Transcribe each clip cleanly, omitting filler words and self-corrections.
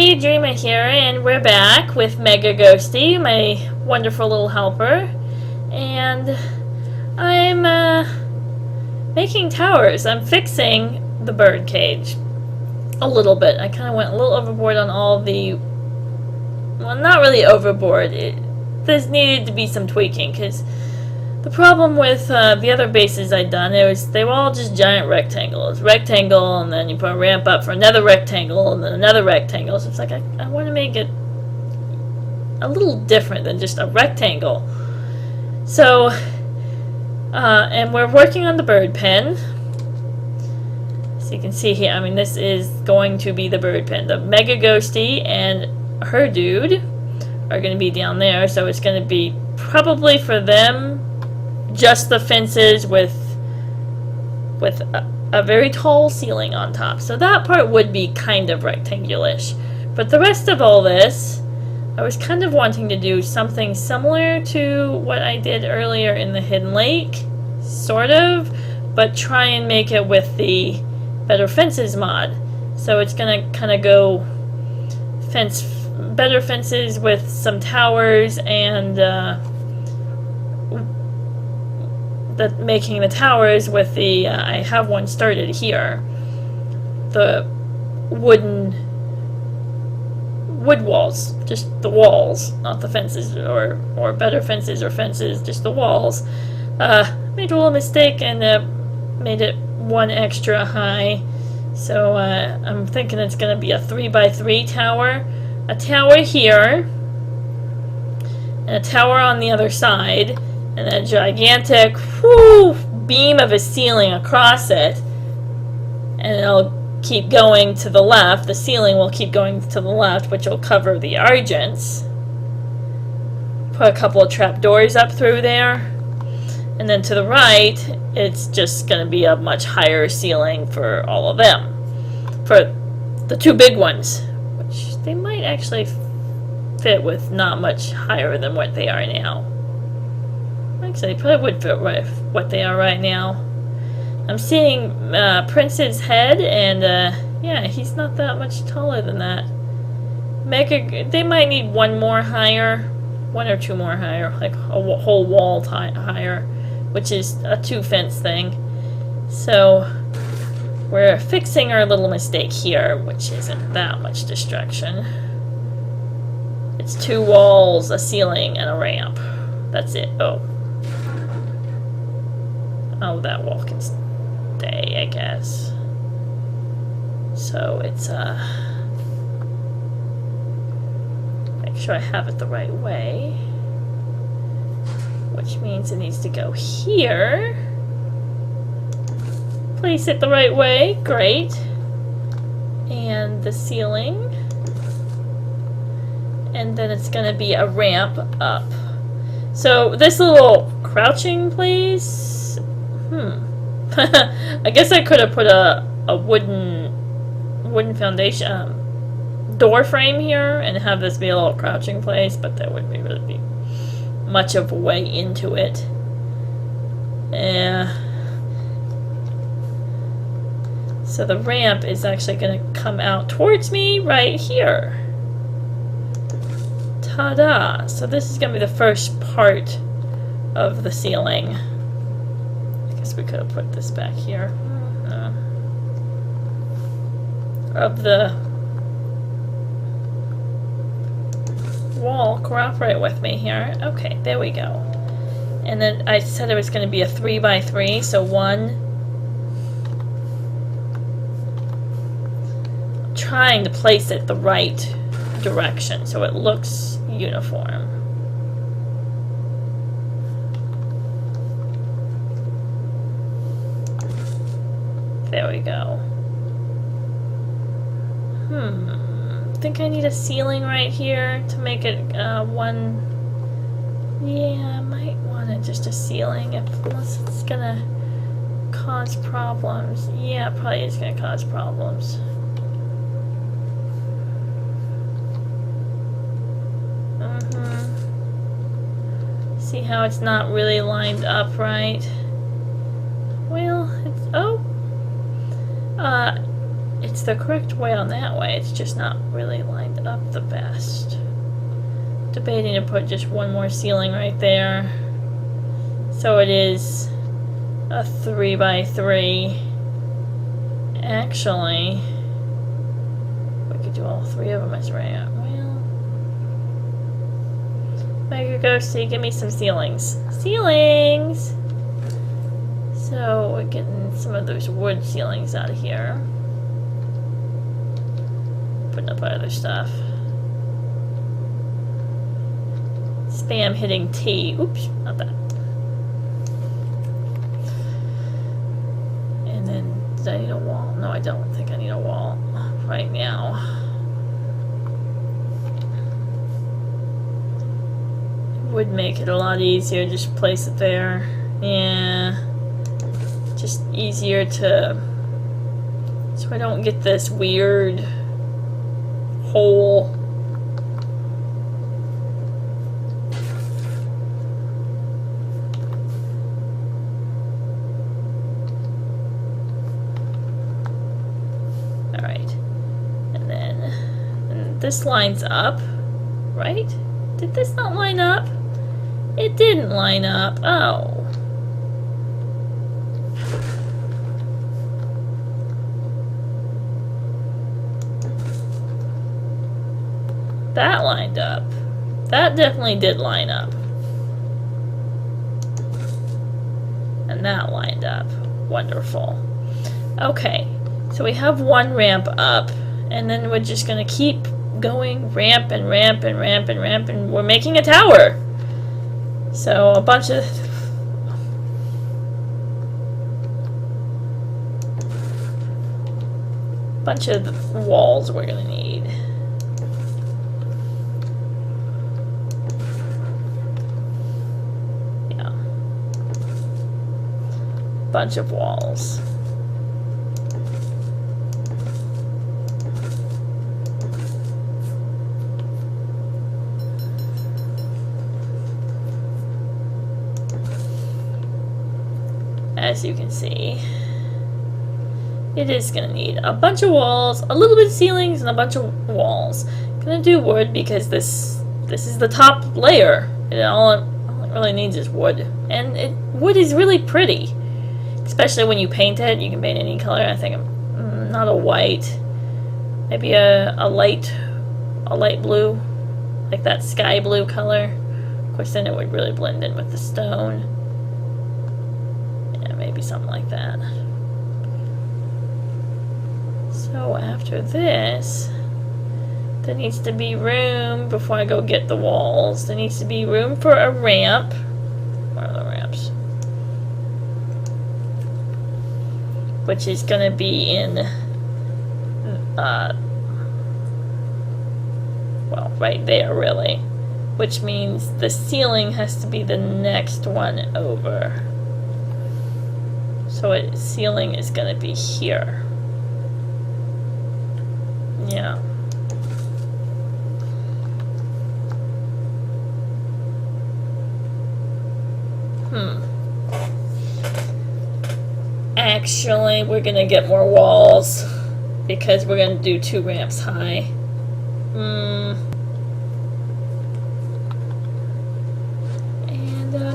everybody, Dreama here, and we're back with Mega Ghosty, my wonderful little helper. And I'm making towers. I'm fixing the bird cage a little bit. I kind of went a little overboard on all the... Well, not really overboard. There's needed to be some tweaking, because the problem with the other bases I'd done, they were all just giant rectangles. Rectangle, and then you put a ramp up for another rectangle, and then another rectangle. So it's like, I want to make it a little different than just a rectangle. So, and we're working on the bird pen. So you can see here, I mean, this is going to be the bird pen. The Mega Ghosty and her dude are going to be down there, so it's going to be probably for them just the fences with a very tall ceiling on top. So that part would be kind of rectangular-ish. But the rest of all this, I was kind of wanting to do something similar to what I did earlier in the Hidden Lake, sort of, but try and make it with the Better Fences mod. So it's going to kind of go better fences with some towers and making the towers with the, I have one started here, the wood walls, just the walls, not the fences or better fences or fences, just the walls. Made a little mistake and made it one extra high, so I'm thinking it's going to be a 3x3 tower, a tower here, and a tower on the other side, and a gigantic beam of a ceiling across it, and it'll keep going to the left. The ceiling will keep going to the left, which will cover the argents. Put a couple of trapdoors up through there, and then to the right it's just going to be a much higher ceiling for all of them, for the two big ones, which they might actually fit with not much higher than what they are now. Actually, they probably would fit with what they are right now. I'm seeing Prince's head, and yeah, he's not that much taller than that. They might need one more higher, one or two more higher, like a whole wall higher, which is a 2-fence thing. So we're fixing our little mistake here, which isn't that much destruction. It's 2 walls, a ceiling, and a ramp. That's it. Oh, that wall can stay, I guess. So it's, make sure I have it the right way. Which means it needs to go here. Place it the right way. Great. And the ceiling. And then it's going to be a ramp up. So this little crouching place... I guess I could have put a wooden foundation door frame here and have this be a little crouching place, but that wouldn't really be much of a way into it. So the ramp is actually going to come out towards me right here. Ta-da! So this is going to be the first part of the ceiling. We could have put this back here. Of the wall. Cooperate with me here. Okay, there we go. And then I said it was going to be a 3x3, so one. I'm trying to place it the right direction so it looks uniform. There we go. I think I need a ceiling right here to make it one. Yeah, I might want it just a ceiling unless it's gonna cause problems. Yeah, it probably is gonna cause problems. See how it's not really lined up right? Well, it's the correct way on that way. It's just not really lined up the best. Debating to put just one more ceiling right there. So it is a 3x3. Actually, we could do all three of them as ramp. Well, Mega Ghosty, give me some ceilings. Ceilings! So we're getting some of those wood ceilings out of here. Putting up other stuff. Spam hitting T. Oops, not that. And then, did I need a wall? No, I don't think I need a wall right now. It would make it a lot easier, just place it there. Yeah. Just easier to, so I don't get this weird hole. Alright. And then this lines up, right? Did this not line up? It didn't line up. Oh. That lined up. That definitely did line up. And that lined up. Wonderful. Okay, so we have one ramp up, and then we're just gonna keep going ramp and ramp and ramp and ramp, and we're making a tower. So a bunch of walls we're gonna need. Yeah. Bunch of walls. As you can see, it is going to need a bunch of walls, a little bit of ceilings, and a bunch of walls. I'm going to do wood because this is the top layer. All it really needs is wood. And wood is really pretty, especially when you paint it. You can paint any color. I think not a white, maybe a light blue, like that sky blue color. Of course, then it would really blend in with the stone. Maybe something like that. So after this, there needs to be room before I go get the walls. There needs to be room for a ramp. Where are the ramps? Which is going to be in, well, right there really. Which means the ceiling has to be the next one over. So ceiling is going to be here. Yeah. Actually, we're going to get more walls because we're going to do 2 ramps high. And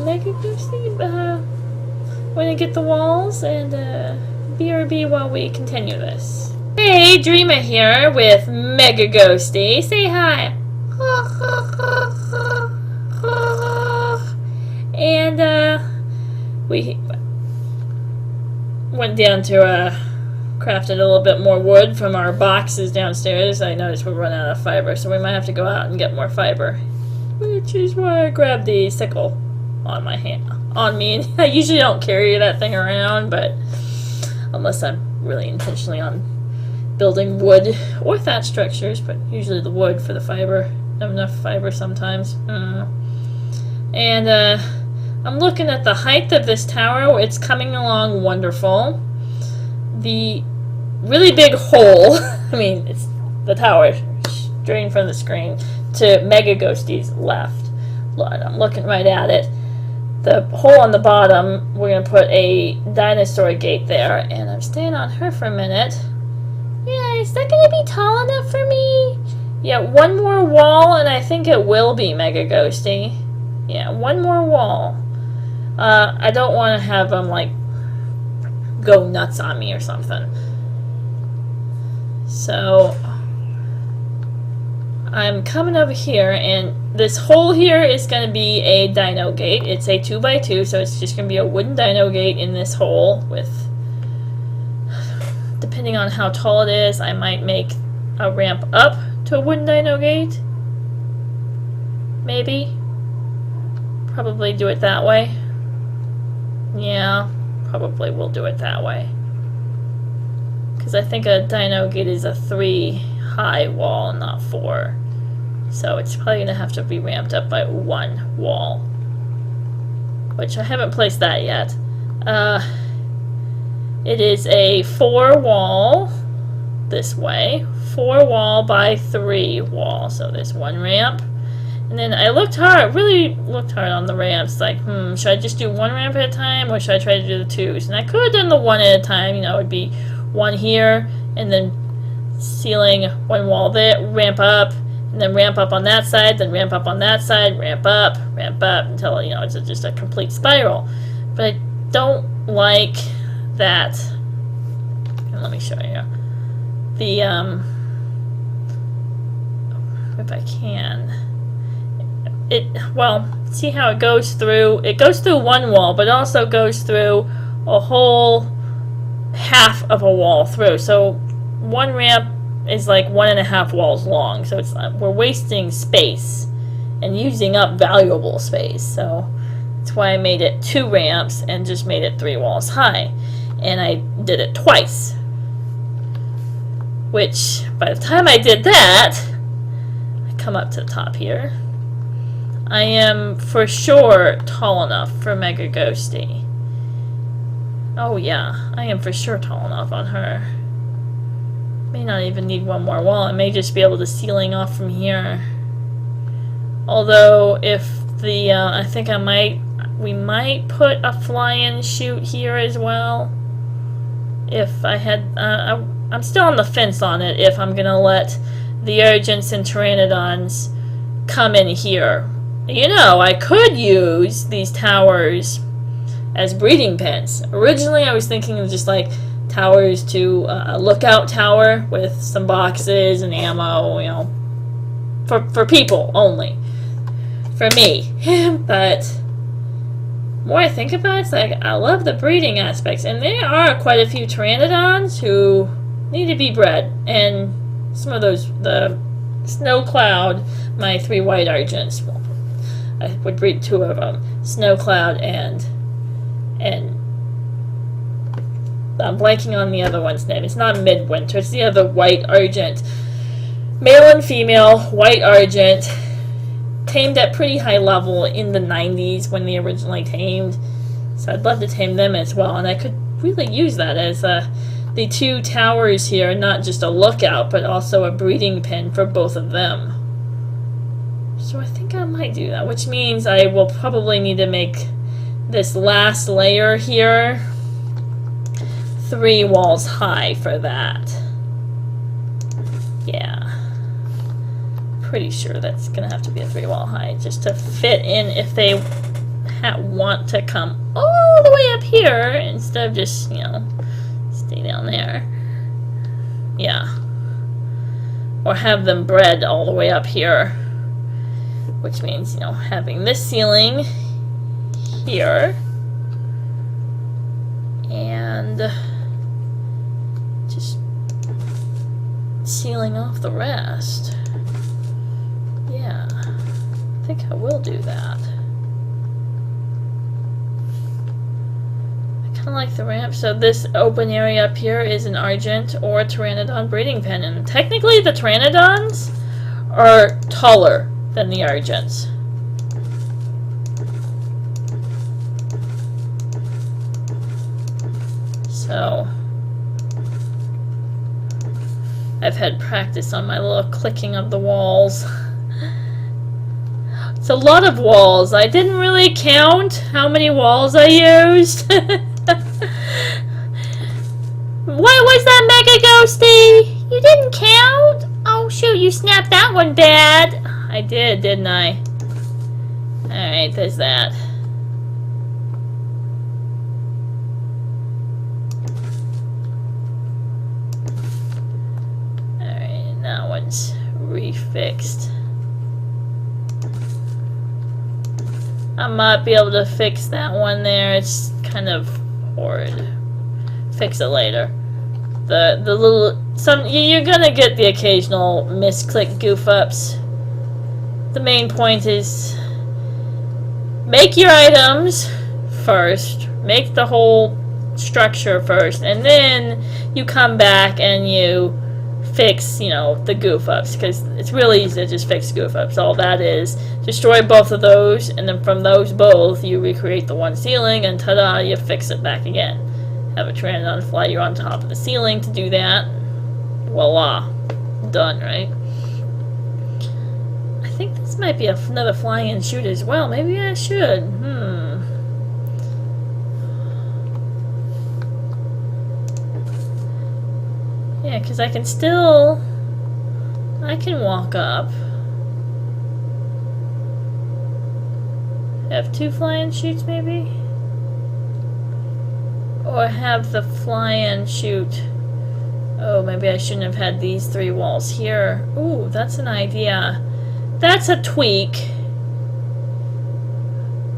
Mega Ghosty, we're gonna get the walls and BRB while we continue this. Hey, Dreama here with Mega Ghosty. Say hi. And we went down to crafted a little bit more wood from our boxes downstairs. I noticed we're running out of fiber, so we might have to go out and get more fiber. Which is why I grabbed the sickle on my hand. On me. I usually don't carry that thing around, but unless I'm really intentionally on building wood or thatch structures, but usually the wood for the fiber. I have enough fiber sometimes. And I'm looking at the height of this tower. It's coming along wonderful. The really big hole, I mean, it's the tower straight from the screen to Mega Ghosty's left. I'm looking right at it. The hole on the bottom, we're going to put a dinosaur gate there, and I'm staying on her for a minute. Yeah, Is that gonna be tall enough for me? Yeah, one more wall, and I think it will be Mega Ghosty. Yeah, one more wall. I don't want to have them, like, go nuts on me or something. So, I'm coming over here, and this hole here is going to be a dino gate. It's a 2x2, so it's just going to be a wooden dino gate in this hole with, depending on how tall it is, I might make a ramp up to a wooden dino gate. Maybe. Probably do it that way. Yeah, probably will do it that way. Because I think a dino gate is a 3 high wall, not 4. So it's probably going to have to be ramped up by 1 wall. Which I haven't placed that yet. It is a 4 wall this way. 4 wall by 3 wall. So there's 1 ramp. And then I looked hard, really looked hard on the ramps, like, should I just do 1 ramp at a time, or should I try to do the 2s? And I could have done the 1 at a time, you know, it would be 1 here, and then ceiling 1 wall there, ramp up, and then ramp up on that side, then ramp up on that side, ramp up, until, you know, it's just a complete spiral. But I don't like that, and let me show you, the, if I can, well, see how it goes through 1 wall, but also goes through a whole half of a wall through. So 1 ramp is like 1.5 walls long. So it's we're wasting space and using up valuable space. So that's why I made it 2 ramps and just made it 3 walls high. And I did it twice. Which, by the time I did that, I come up to the top here. I am for sure tall enough for Mega Ghosty. Oh yeah, I am for sure tall enough on her. May not even need 1 more wall. I may just be able to ceiling off from here. Although, if the, I think we might put a fly-in chute here as well. If I had, I'm still on the fence on it, if I'm gonna let the Urgents and Pteranodons come in here. You know, I could use these towers as breeding pens. Originally, I was thinking of just like towers to a lookout tower with some boxes and ammo, you know, for people only. For me. But the more I think about it, it's like I love the breeding aspects. And there are quite a few Pteranodons who need to be bred. And some of those, the Snow Cloud, my 3 white Argents, I would breed 2 of them, Snow Cloud and I'm blanking on the other one's name. It's not Midwinter. It's the other white Argent. Male and female white Argent, tamed at pretty high level in the 90s when they originally tamed. So I'd love to tame them as well, and I could really use that as the 2 towers here, not just a lookout, but also a breeding pen for both of them. So I think I might do that, which means I will probably need to make this last layer here 3 walls high for that. Yeah. Pretty sure that's going to have to be a 3 wall high just to fit in if they want to come all the way up here instead of just, you know, stay down there. Yeah. Or have them bred all the way up here. Which means, you know, having this ceiling here and just sealing off the rest. Yeah, I think I will do that. I kind of like the ramp. So this open area up here is an Argent or a Pteranodon breeding pen. And technically the Pteranodons are taller than the Argents. So I've had practice on my little clicking of the walls. It's a lot of walls. I didn't really count how many walls I used. What was that, Mega Ghosty? You didn't count? Oh shoot, you snapped that one bad. I did, didn't I? Alright, there's that. Alright, that one's refixed. I might be able to fix that one there. It's kind of horrid. Fix it later. The little you're gonna get the occasional misclick goof ups. The main point is make your items first. Make the whole structure first, and then you come back and you fix, you know, the goof ups, because it's really easy to just fix goof ups. All that is destroy both of those, and then from those both you recreate the one ceiling, and ta-da, you fix it back again. Have it stranded on fly, you're on top of the ceiling to do that. Voila. Done, right? I think this might be another fly and shoot as well. Maybe I should. Yeah, because I can walk up. Have 2 fly and shoots maybe? Or have the fly and shoot. Oh, maybe I shouldn't have had these 3 walls here. Ooh, that's an idea. That's a tweak.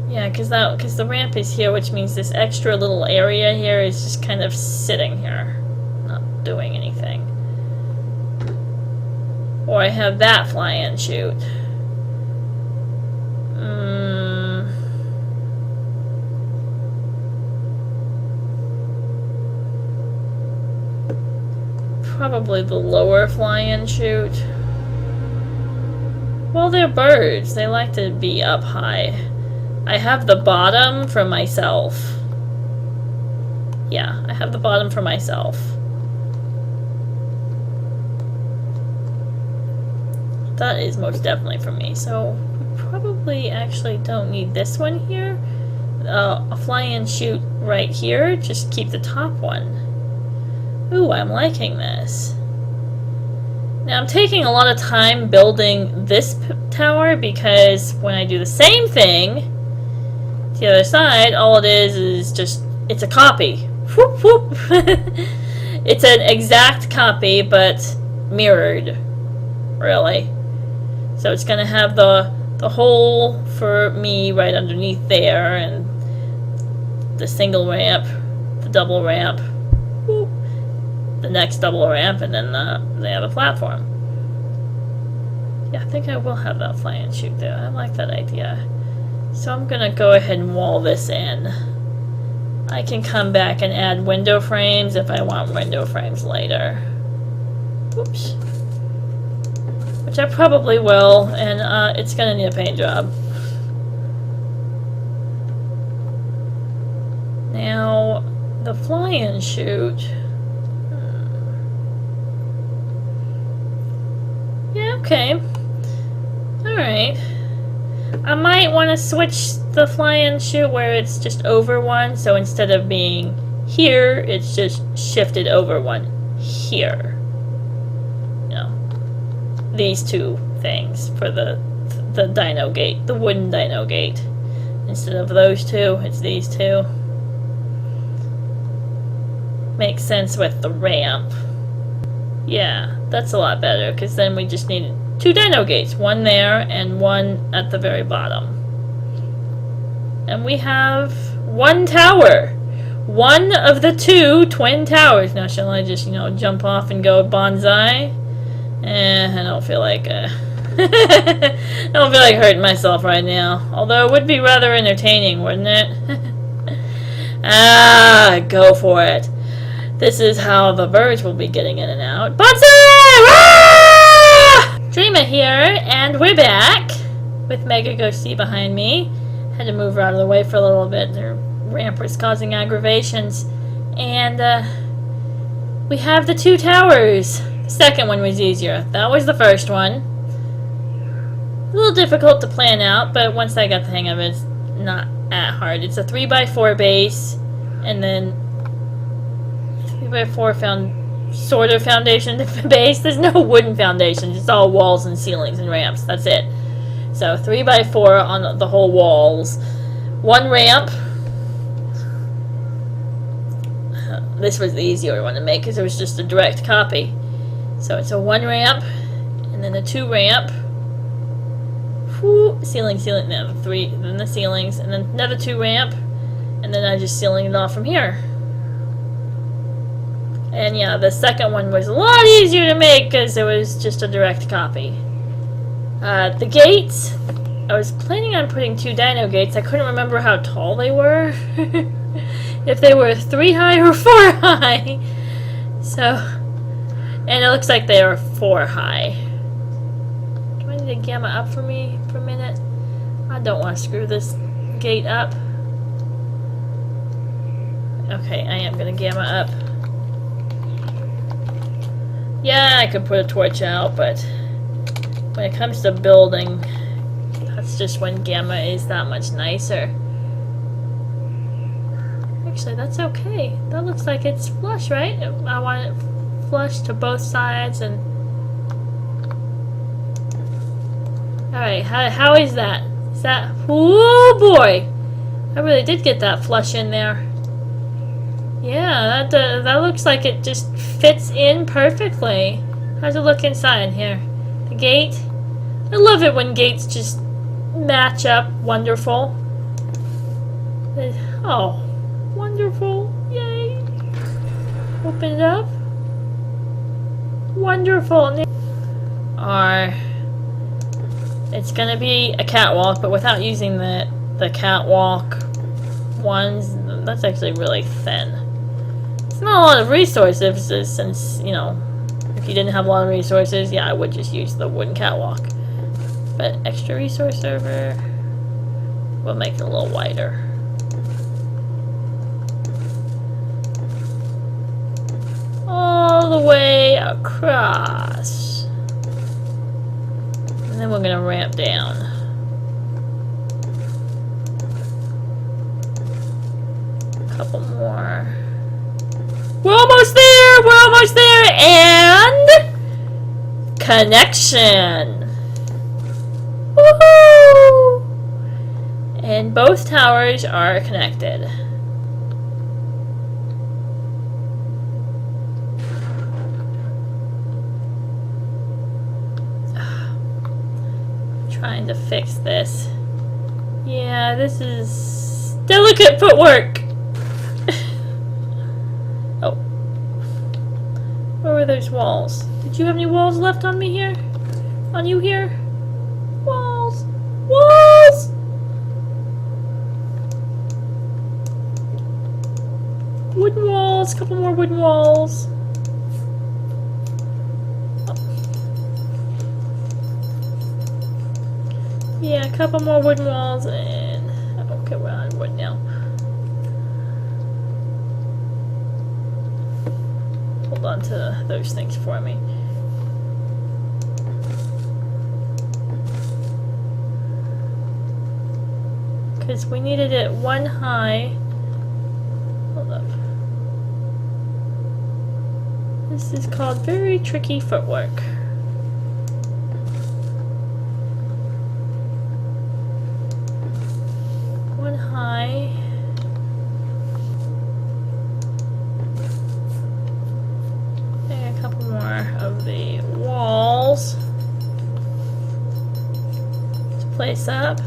Yeah, because the ramp is here, which means this extra little area here is just kind of sitting here, not doing anything. Or I have that fly and shoot. Probably the lower fly and shoot. Well, they're birds. They like to be up high. I have the bottom for myself. Yeah, I have the bottom for myself. That is most definitely for me. So, we probably actually don't need this one here. A fly and shoot right here. Just keep the top one. Ooh, I'm liking this. Now I'm taking a lot of time building this tower because when I do the same thing to the other side, all it is just, it's a copy. Whoop, whoop. It's an exact copy, but mirrored, really. So it's going to have the hole for me right underneath there, and the single ramp, the double ramp, whoop, the next double ramp, and then they have a platform. Yeah, I think I will have that fly and shoot there. I like that idea. So I'm gonna go ahead and wall this in. I can come back and add window frames if I want window frames later. Whoops. Which I probably will, and it's gonna need a paint job. Now, the fly and shoot. Okay. Alright. I might want to switch the fly and shoot where it's just over one, so instead of being here, it's just shifted over one here. You know, these 2 things for the dino gate, the wooden dino gate. Instead of those 2, it's these 2. Makes sense with the ramp. Yeah, that's a lot better, because then we just need 2 dino gates. One there, and one at the very bottom. And we have 1 tower. One of the 2 twin towers. Now, shall I just, you know, jump off and go bonsai? I don't feel like, I don't feel like hurting myself right now. Although it would be rather entertaining, wouldn't it? Go for it. This is how the birds will be getting in and out. Bonsai! Ah! Dreama here, and we're back with Mega Ghosty behind me. Had to move her out of the way for a little bit. Her ramp was causing aggravations. And we have the 2 towers. The second one was easier. That was the first one. A little difficult to plan out, but once I got the hang of it, it's not that hard. It's a 3x4 base, and then 3x4 sort of foundation base. There's no wooden foundations. It's all walls and ceilings and ramps. That's it. So 3 by 4 on the whole walls. 1 ramp. This was the easier one to make because it was just a direct copy. So it's a 1 ramp, and then a 2 ramp. Whoo, ceiling, no, 3, then the ceilings, and then another 2 ramp, and then I just ceiling it off from here. And yeah, the second one was a lot easier to make because it was just a direct copy. The gates, I was planning on putting 2 dino gates. I couldn't remember how tall they were. If they were 3 high or 4 high. So, and it looks like they are 4 high. Do I need to gamma up for me for a minute? I don't want to screw this gate up. Okay, I am going to gamma up. Yeah, I could put a torch out, but when it comes to building, that's just when gamma is that much nicer. Actually, that's okay. That looks like it's flush, right? I want it flush to both sides and... Alright, how is that? Is that... Oh boy! I really did get that flush in there. Yeah, that looks like it just fits in perfectly. How's it look inside here? The gate? I love it when gates just match up. Wonderful. Oh. Wonderful. Yay. Open it up. Wonderful. Or it's gonna be a catwalk, but without using the catwalk ones. That's actually really thin. It's not a lot of resources since, you know, if you didn't have a lot of resources, yeah, I would just use the wooden catwalk. But extra resource server, we'll make it a little wider. All the way across. And then we're gonna ramp down. A couple more. We're almost there! We're almost there! And connection! Woohoo! And both towers are connected. Trying to fix this. Yeah, this is delicate footwork. Oh. Where were those walls? Did you have any walls left on me here? On you here? Walls! Walls! Wooden walls, couple more wooden walls. Yeah, a couple more wooden walls, and okay, we're on wood now. Hold on to those things for me. Because we needed it 1 high. Hold up. This is called very tricky footwork. Place up.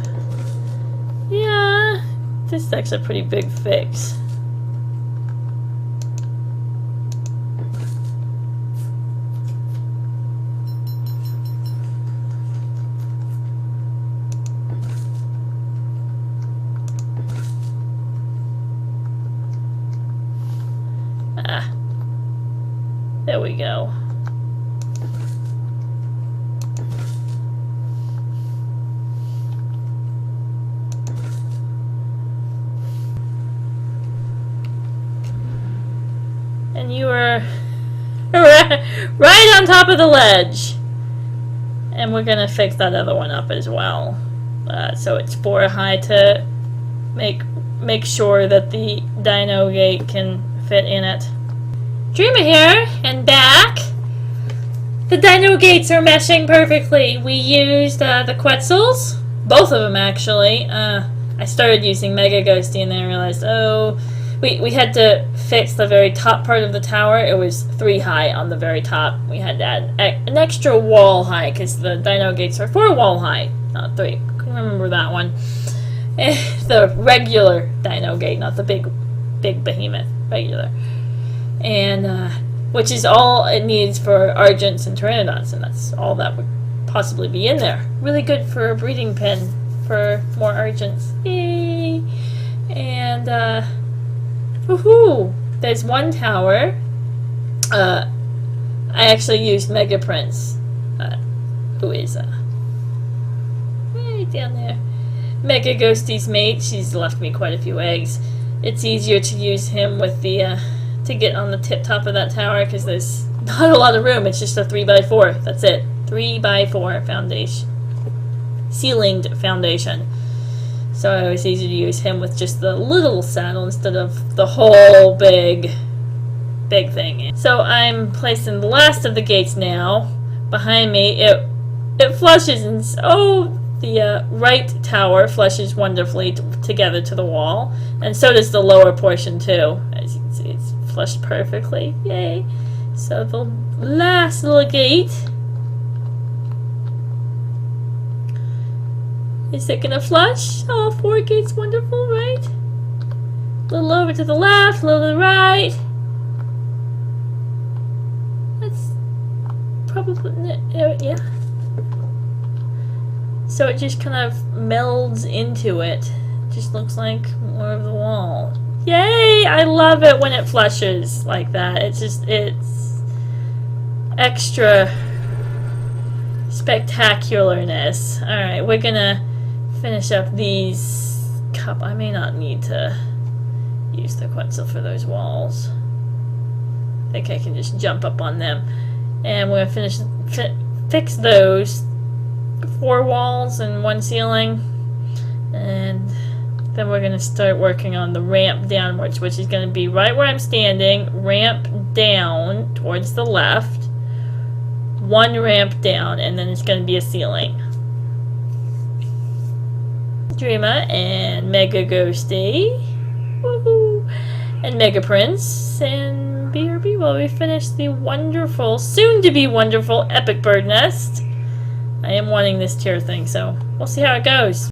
Yeah, this is actually a pretty big fix. Ah, there we go. And you were right on top of the ledge. And we're gonna fix that other one up as well. So it's 4 high to make sure that the dino gate can fit in it. Dreama here, and back. The dino gates are meshing perfectly. We used the Quetzals, both of them actually. I started using Mega Ghosty and then I realized, we had to fix the very top part of the tower. It was 3 high on the very top. We had to add an extra wall high because the dino gates are 4 wall high, not 3. Couldn't remember that one. The regular dino gate, not the big behemoth, regular. And which is all it needs for Argents and Pteranodons, and that's all that would possibly be in there. Really good for a breeding pen for more Argents. Yay! And woohoo! There's one tower. I actually used Mega Prince, who is right down there. Mega Ghosty's mate. She's left me quite a few eggs. It's easier to use him with the to get on the tip top of that tower because there's not a lot of room. It's just a 3x4. That's it. 3x4 foundation, ceilinged foundation. So it was easy to use him with just the little saddle instead of the whole big thing. So I'm placing the last of the gates now. Behind me, it flushes, and the right tower flushes wonderfully together to the wall, and so does the lower portion too. As you can see, it's flushed perfectly. Yay! So the last little gate, is it gonna flush? All 4 gates, wonderful, right? A little over to the left, a little to the right. That's probably yeah. So it just kind of melds into it. Just looks like more of the wall. Yay! I love it when it flushes like that. It's extra spectacularness. Alright, we're gonna finish up these cup. I may not need to use the Quetzal for those walls. I think I can just jump up on them. And we're gonna fix those 4 walls and 1 ceiling, and then we're going to start working on the ramp downwards, which is going to be right where I'm standing. Ramp down towards the left, 1 ramp down, and then it's going to be a ceiling. Dreama and Mega Ghosty, woohoo, and Mega Prince and BRB while we finish the wonderful, soon to be wonderful, epic bird nest. I am wanting this tier thing, so we'll see how it goes.